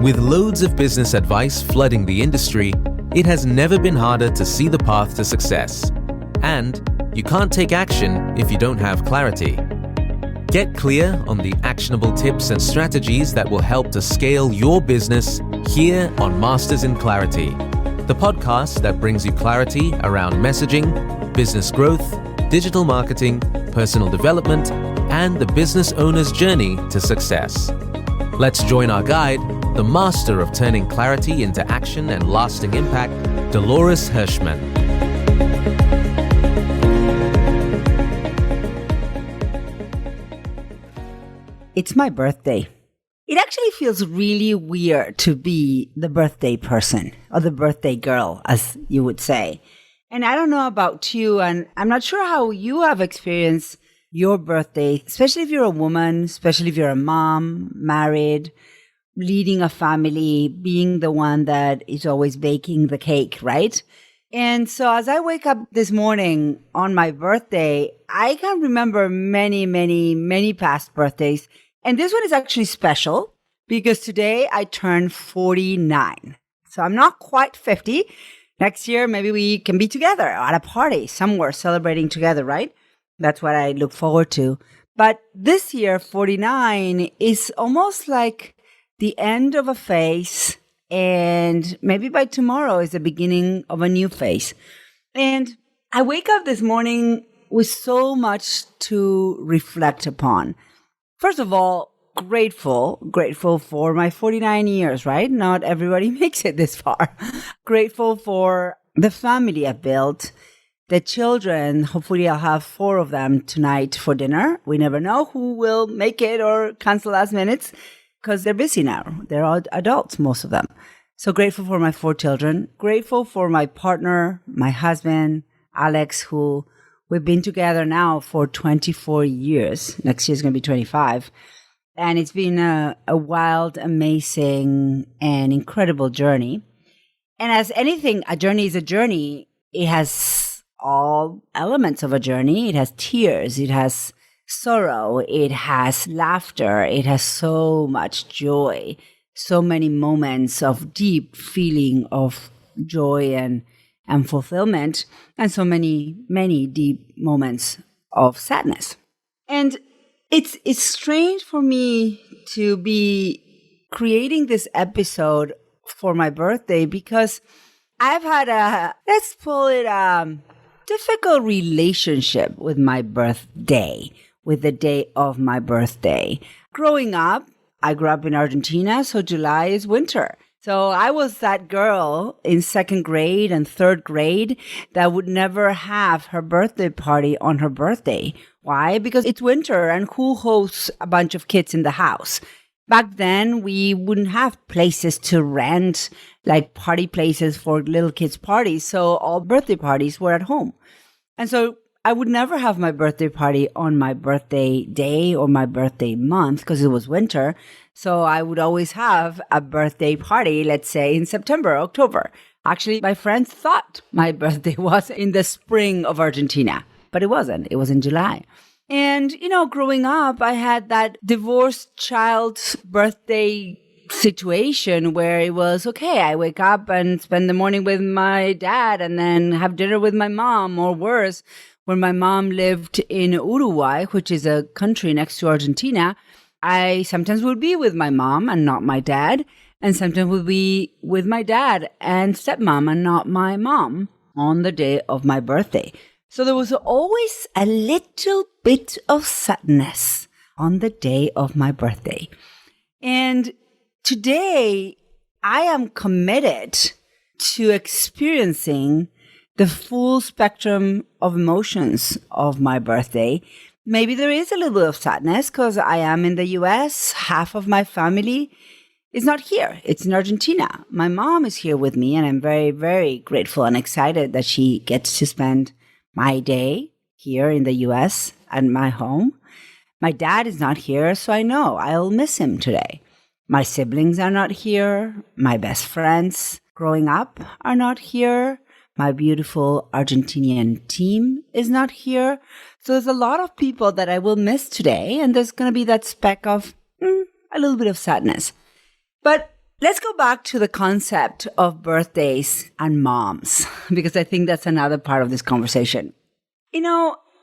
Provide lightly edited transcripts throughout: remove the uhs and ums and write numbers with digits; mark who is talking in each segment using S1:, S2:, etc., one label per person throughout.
S1: With loads of business advice flooding the industry, it has never been harder to see the path to success. And you can't take action if you don't have clarity. Get clear on the actionable tips and strategies that will help to scale your business here on Masters in Clarity, the podcast that brings you clarity around messaging, business growth, digital marketing, personal development, and the business owner's journey to success. Let's join our guide, the master of turning clarity into action and lasting impact, Dolores Hirschmann.
S2: It's my birthday. It actually feels really weird to be the birthday person or the birthday girl, as you would say. And I don't know about you, and I'm not sure how you have experienced your birthday, especially if you're a woman, especially if you're a mom, married, leading a family, being the one that is always baking the cake, right? And so as I wake up this morning on my birthday, I can remember many past birthdays. And this one is actually special because today I turned 49. So I'm not quite 50. Next year, maybe we can be together at a party somewhere celebrating together, right? That's what I look forward to. But this year, 49 is almost like the end of a phase, and maybe by tomorrow is the beginning of a new phase. And I wake up this morning with so much to reflect upon. First of all, grateful for my 49 years, right? Not everybody makes it this far. Grateful for the family I've built, the children. Hopefully I'll have 4 of them tonight for dinner. We never know who will make it or cancel last minutes, because they're busy now. They're all adults, most of them. So grateful for my 4 children. Grateful for my partner, my husband, Alex, who we've been together now for 24 years. Next year's going to be 25. And it's been a wild, amazing, and incredible journey. And as anything, a journey is a journey. It has all elements of a journey. It has tears. It has sorrow, it has laughter, it has so much joy, so many moments of deep feeling of joy and fulfillment, and so many deep moments of sadness. And it's strange for me to be creating this episode for my birthday because I've had let's call it difficult relationship with my birthday, with the day of my birthday. Growing up, I grew up in Argentina, so July is winter. So I was that girl in 2nd grade and 3rd grade that would never have her birthday party on her birthday. Why? Because it's winter, and who hosts a bunch of kids in the house? Back then, we wouldn't have places to rent, like party places for little kids' parties, so all birthday parties were at home. And so I would never have my birthday party on my birthday day or my birthday month because it was winter. So I would always have a birthday party, let's say in September, October. Actually, my friends thought my birthday was in the spring of Argentina, but it wasn't. It was in July. And, growing up, I had that divorced child's birthday situation where it was, okay, I wake up and spend the morning with my dad and then have dinner with my mom, or worse, when my mom lived in Uruguay, which is a country next to Argentina, I sometimes would be with my mom and not my dad, and sometimes would be with my dad and stepmom and not my mom on the day of my birthday. So there was always a little bit of sadness on the day of my birthday. And today, I am committed to experiencing the full spectrum of emotions of my birthday. Maybe there is a little bit of sadness because I am in the US. Half of my family is not here. It's in Argentina. My mom is here with me, and I'm very, very grateful and excited that she gets to spend my day here in the US at my home. My dad is not here, so I know I'll miss him today. My siblings are not here. My best friends growing up are not here. My beautiful Argentinian team is not here. So there's a lot of people that I will miss today, and there's going to be that speck of a little bit of sadness. But Let's go back to the concept of birthdays and moms, because I think that's another part of this conversation.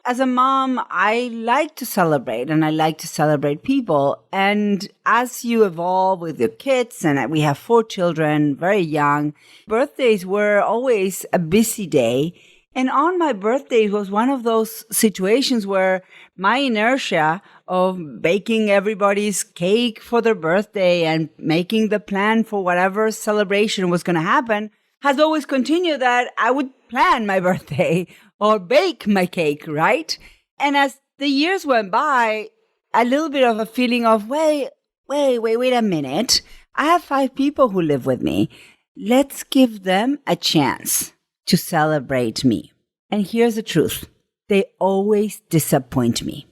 S2: As a mom, I like to celebrate and I like to celebrate people. And as you evolve with your kids, and we have 4 children, very young, birthdays were always a busy day. And on my birthday was one of those situations where my inertia of baking everybody's cake for their birthday and making the plan for whatever celebration was going to happen has always continued, that I would plan my birthday or bake my cake, right? And as the years went by, a little bit of a feeling of, wait a minute. I have 5 people who live with me. Let's give them a chance to celebrate me. And here's the truth. They always disappoint me.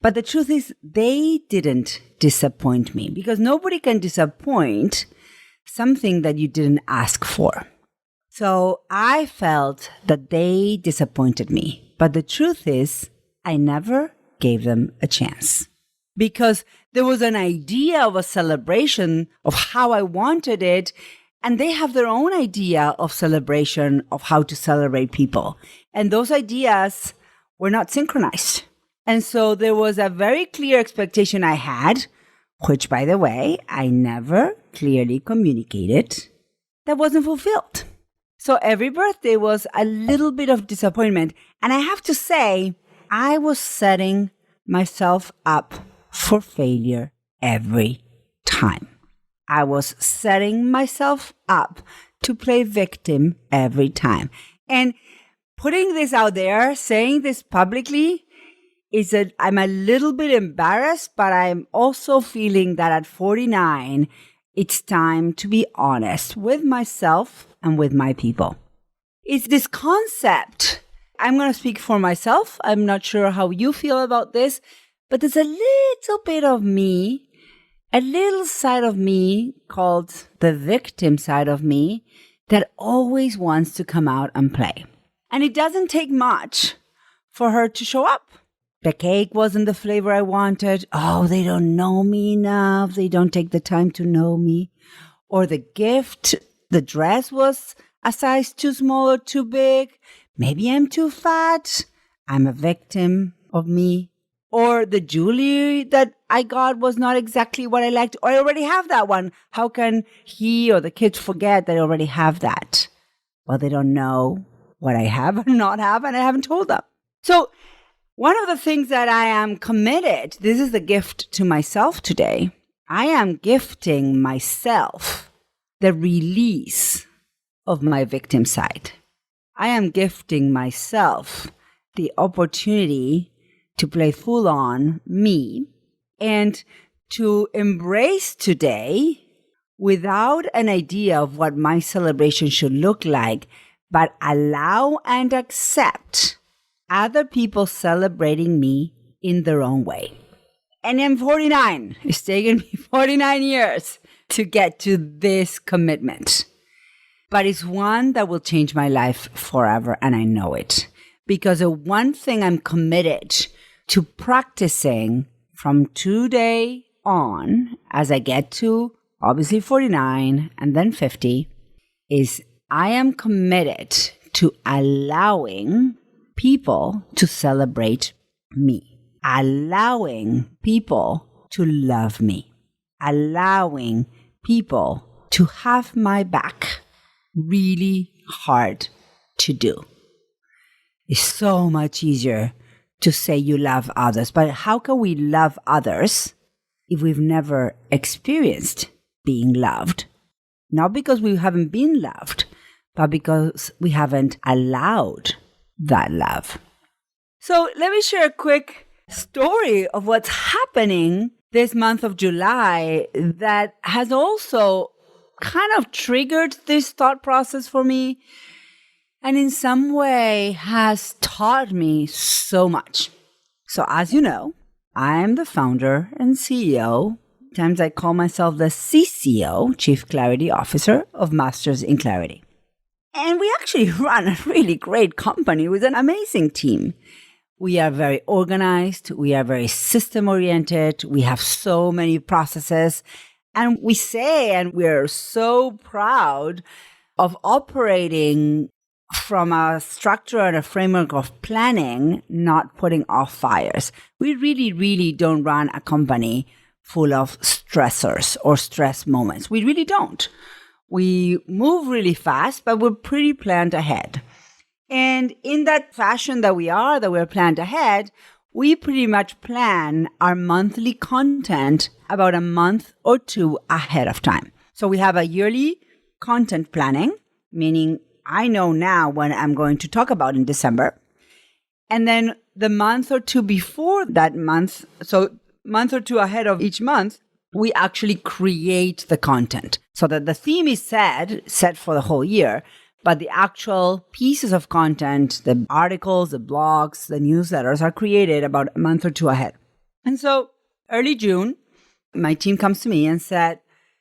S2: But the truth is, they didn't disappoint me, because nobody can disappoint something that you didn't ask for. So I felt that they disappointed me. But the truth is, I never gave them a chance. Because there was an idea of a celebration of how I wanted it, and they have their own idea of celebration, of how to celebrate people. And those ideas were not synchronized. And so there was a very clear expectation I had, which, by the way, I never clearly communicated, that wasn't fulfilled. So every birthday was a little bit of disappointment. And I have to say, I was setting myself up for failure every time. I was setting myself up to play victim every time. And putting this out there, saying this publicly, is that I'm a little bit embarrassed, but I'm also feeling that at 49, it's time to be honest with myself and with my people. It's this concept. I'm going to speak for myself. I'm not sure how you feel about this, but there's a little bit of me, a little side of me called the victim side of me that always wants to come out and play. And it doesn't take much for her to show up. The cake wasn't the flavor I wanted. Oh, they don't know me enough. They don't take the time to know me. Or the gift, the dress was a size too small or too big. Maybe I'm too fat. I'm a victim of me. Or the jewelry that I got was not exactly what I liked. Or I already have that one. How can he or the kids forget that I already have that? Well, they don't know what I have or not have, and I haven't told them. So one of the things that I am committed, this is the gift to myself today. I am gifting myself the release of my victim side. I am gifting myself the opportunity to play full on me and to embrace today without an idea of what my celebration should look like, but allow and accept other people celebrating me in their own way. And I'm 49. It's taken me 49 years to get to this commitment. But it's one that will change my life forever, and I know it. Because the one thing I'm committed to practicing from today on, as I get to obviously 49 and then 50, is I am committed to allowing people to celebrate me, allowing people to love me, allowing people to have my back. Really hard to do. It's so much easier to say you love others, but how can we love others if we've never experienced being loved? Not because we haven't been loved, but because we haven't allowed that love. So let me share a quick story of what's happening this month of July that has also kind of triggered this thought process for me and in some way has taught me so much. So as you know, I am the founder and CEO. Sometimes I call myself the CCO, Chief Clarity Officer of Masters in Clarity. And we actually run a really great company with an amazing team. We are very organized. We are very system-oriented. We have so many processes. And we say, and we're so proud of operating from a structure and a framework of planning, not putting off fires. We really, really don't run a company full of stressors or stress moments. We really don't. We move really fast, but we're pretty planned ahead. And in that fashion that we're planned ahead, we pretty much plan our monthly content about a month or two ahead of time. So we have a yearly content planning, meaning I know now what I'm going to talk about in December. And then the month or two before that month, so month or two ahead of each month, we actually create the content so that the theme is set for the whole year, but the actual pieces of content, the articles, the blogs, the newsletters are created about a month or two ahead. And so early June, my team comes to me and said,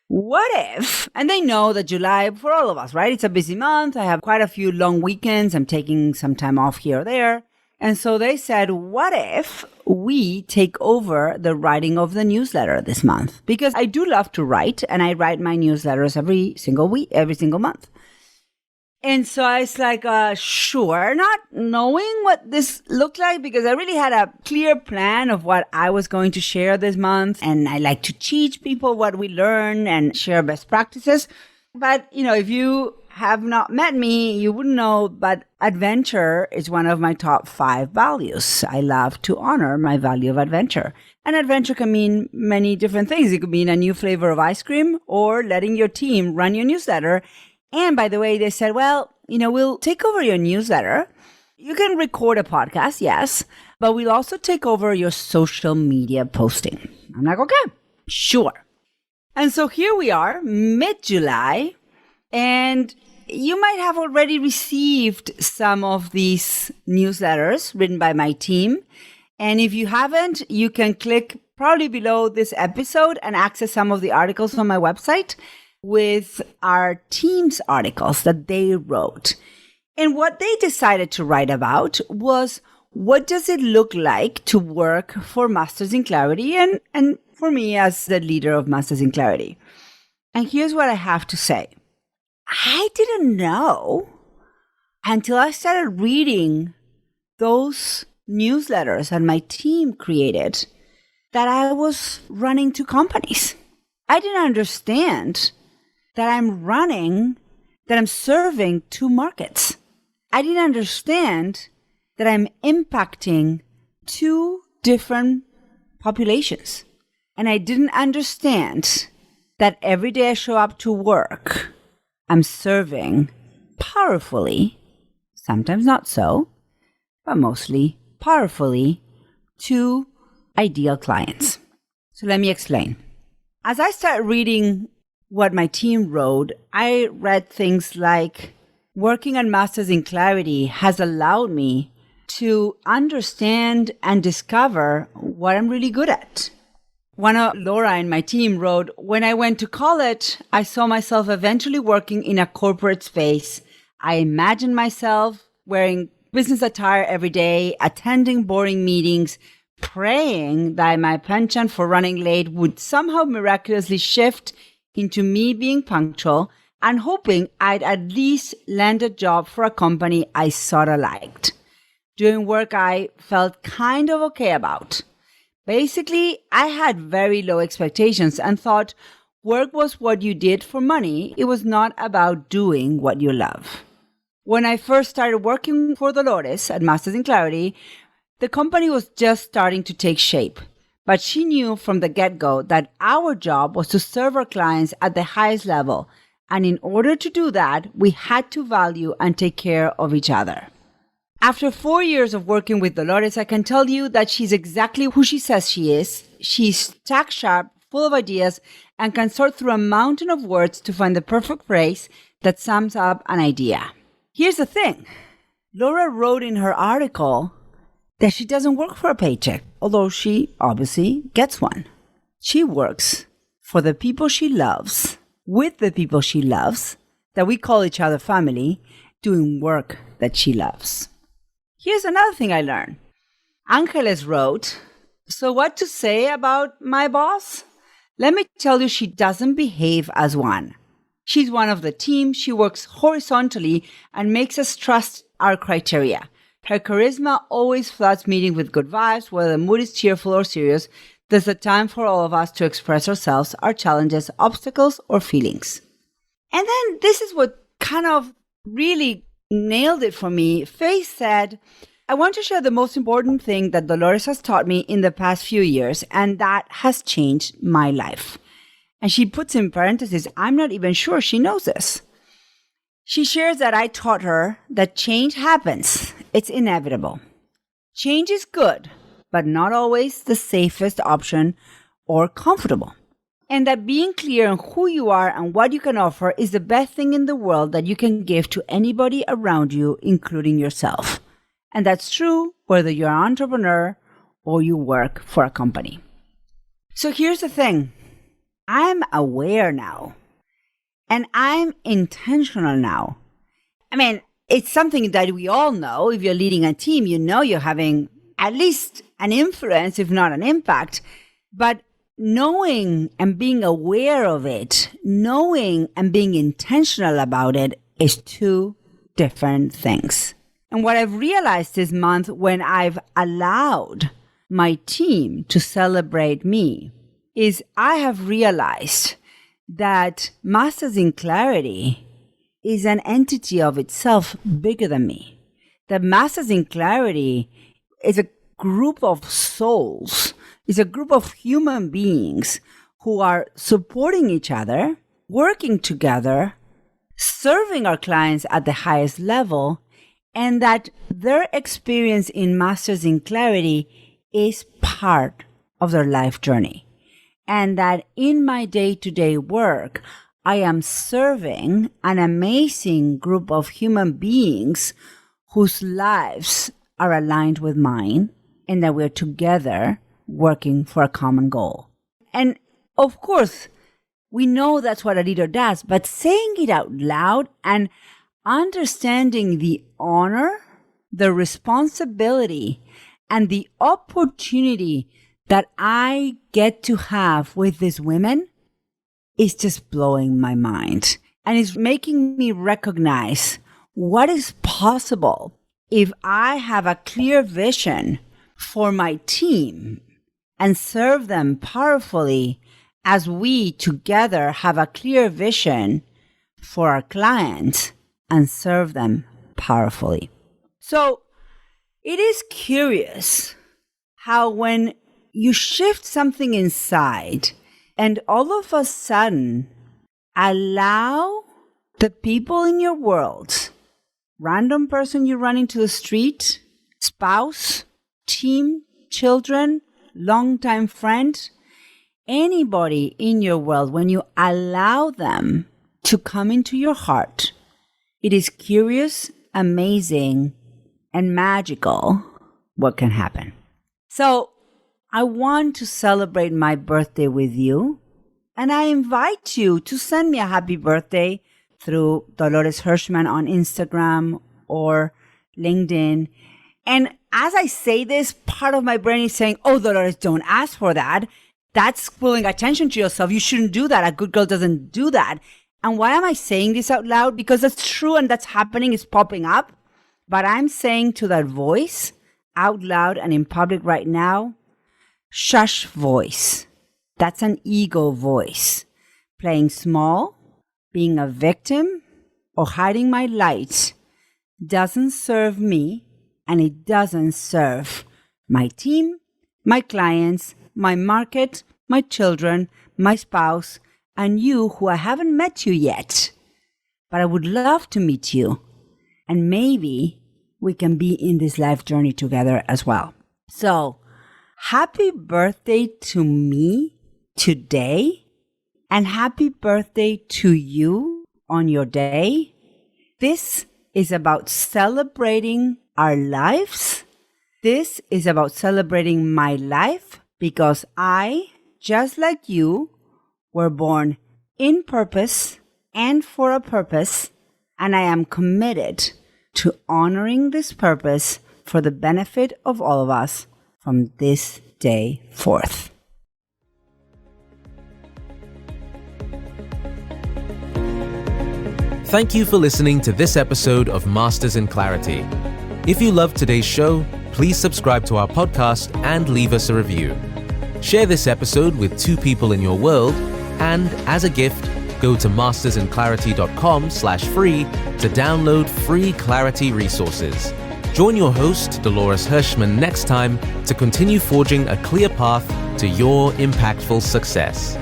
S2: what if, and they know that July, for all of us, right? It's a busy month. I have quite a few long weekends. I'm taking some time off here or there. And so they said, what if we take over the writing of the newsletter this month? Because I do love to write, and I write my newsletters every single week, every single month. And so I was like, sure, not knowing what this looked like, because I really had a clear plan of what I was going to share this month. And I like to teach people what we learn and share best practices. But, if you have not met me, you wouldn't know, but adventure is one of my top 5 values. I love to honor my value of adventure. And adventure can mean many different things. It could mean a new flavor of ice cream or letting your team run your newsletter. And by the way, they said, well, we'll take over your newsletter. You can record a podcast, yes, but we'll also take over your social media posting. I'm like, okay, sure. And so here we are, mid-July, and you might have already received some of these newsletters written by my team. And if you haven't, you can click probably below this episode and access some of the articles on my website with our team's articles that they wrote. And what they decided to write about was, what does it look like to work for Masters in Clarity and for me as the leader of Masters in Clarity? And here's what I have to say. I didn't know until I started reading those newsletters that my team created that I was running 2 companies. I didn't understand that I'm serving 2 markets. I didn't understand that I'm impacting 2 different populations. And I didn't understand that every day I show up to work, I'm serving powerfully, sometimes not so, but mostly powerfully, 2 ideal clients. So let me explain. As I started reading what my team wrote, I read things like, working on Masters in Clarity has allowed me to understand and discover what I'm really good at. One of Laura and my team wrote, when I went to college, I saw myself eventually working in a corporate space. I imagined myself wearing business attire every day, attending boring meetings, praying that my penchant for running late would somehow miraculously shift into me being punctual, and hoping I'd at least land a job for a company I sort of liked, doing work I felt kind of okay about. Basically, I had very low expectations and thought work was what you did for money. It was not about doing what you love. When I first started working for Dolores at Masters in Clarity, the company was just starting to take shape. But she knew from the get-go that our job was to serve our clients at the highest level. And in order to do that, we had to value and take care of each other. After 4 years of working with Dolores, I can tell you that she's exactly who she says she is. She's tack sharp, full of ideas, and can sort through a mountain of words to find the perfect phrase that sums up an idea. Here's the thing. Laura wrote in her article that she doesn't work for a paycheck, although she obviously gets one. She works for the people she loves, with the people she loves, that we call each other family, doing work that she loves. Here's another thing I learned. Angeles wrote, so what to say about my boss? let me tell you, she doesn't behave as one. She's one of the team. She works horizontally and makes us trust our criteria. Her charisma always floods meeting with good vibes, whether the mood is cheerful or serious. There's a time for all of us to express ourselves, our challenges, obstacles, or feelings. And then this is what kind of really nailed it for me. Faith said, I want to share the most important thing that Dolores has taught me in the past few years, and that has changed my life. And she puts in parentheses, I'm not even sure she knows this. She shares that I taught her that change happens. It's inevitable. Change is good, but not always the safest option or comfortable. And that being clear on who you are and what you can offer is the best thing in the world that you can give to anybody around you, including yourself. And that's true whether you're an entrepreneur or you work for a company. So here's the thing. I'm aware now. And I'm intentional now. I mean, it's something that we all know. If you're leading a team, you know you're having at least an influence, if not an impact. But knowing and being aware of it, knowing and being intentional about it is two different things. And what I've realized this month when I've allowed my team to celebrate me is I have realized that Masters in Clarity is an entity of itself bigger than me. That Masters in Clarity is a group of souls, is a group of human beings who are supporting each other, working together, serving our clients at the highest level, and that their experience in Masters in Clarity is part of their life journey. And that in my day-to-day work, I am serving an amazing group of human beings whose lives are aligned with mine, and that we're together working for a common goal. And of course, we know that's what a leader does, but saying it out loud and understanding the honor, the responsibility, and the opportunity that I get to have with these women is just blowing my mind. And it's making me recognize what is possible if I have a clear vision for my team and serve them powerfully as we together have a clear vision for our clients and serve them powerfully. So it is curious how when you shift something inside and all of a sudden allow the people in your world, random person you run into the street, spouse, team, children, longtime friend, anybody in your world, when you allow them to come into your heart, it is curious, amazing, and magical what can happen. So I want to celebrate my birthday with you, and I invite you to send me a happy birthday through Dolores Hirschmann on Instagram or LinkedIn. And as I say this, part of my brain is saying, oh, Dolores, don't ask for that. That's pulling attention to yourself. You shouldn't do that. A good girl doesn't do that. And why am I saying this out loud? Because that's true and that's happening, it's popping up. But I'm saying to that voice out loud and in public right now, shush voice. That's an ego voice. Playing small, being a victim, or hiding my light doesn't serve me, and it doesn't serve my team, my clients, my market, my children, my spouse, and you who I haven't met you yet. But I would love to meet you. And maybe we can be in this life journey together as well. So, happy birthday to me today, and happy birthday to you on your day. This is about celebrating our lives. This is about celebrating my life because I, just like you, were born in purpose and for a purpose, and I am committed to honoring this purpose for the benefit of all of us from this day forth.
S1: Thank you for listening to this episode of Masters in Clarity. If you loved today's show, please subscribe to our podcast and leave us a review. Share this episode with 2 people in your world, and as a gift, go to mastersinclarity.com/free to download free clarity resources. Join your host, Dolores Hirschmann, next time to continue forging a clear path to your impactful success.